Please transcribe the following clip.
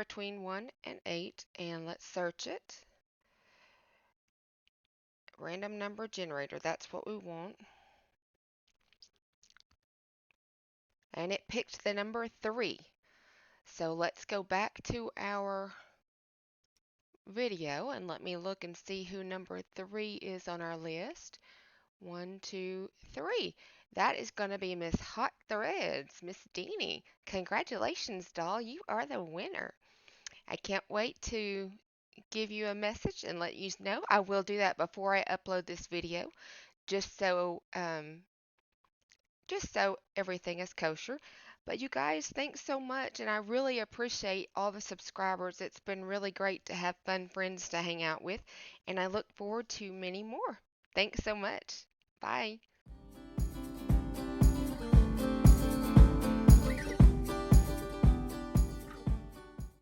between 1 and 8, and let's search it. Random number generator, that's what we want. And it picked the number 3. So let's go back to our video and let me look and see who number 3 is on our list. 1, 2, 3. That is going to be Miss Hot Threads, Miss Deanie. Congratulations, doll. You are the winner. I can't wait to give you a message and let you know. I will do that before I upload this video, just so everything is kosher. But you guys, thanks so much, and I really appreciate all the subscribers. It's been really great to have fun friends to hang out with, and I look forward to many more. Thanks so much. Bye.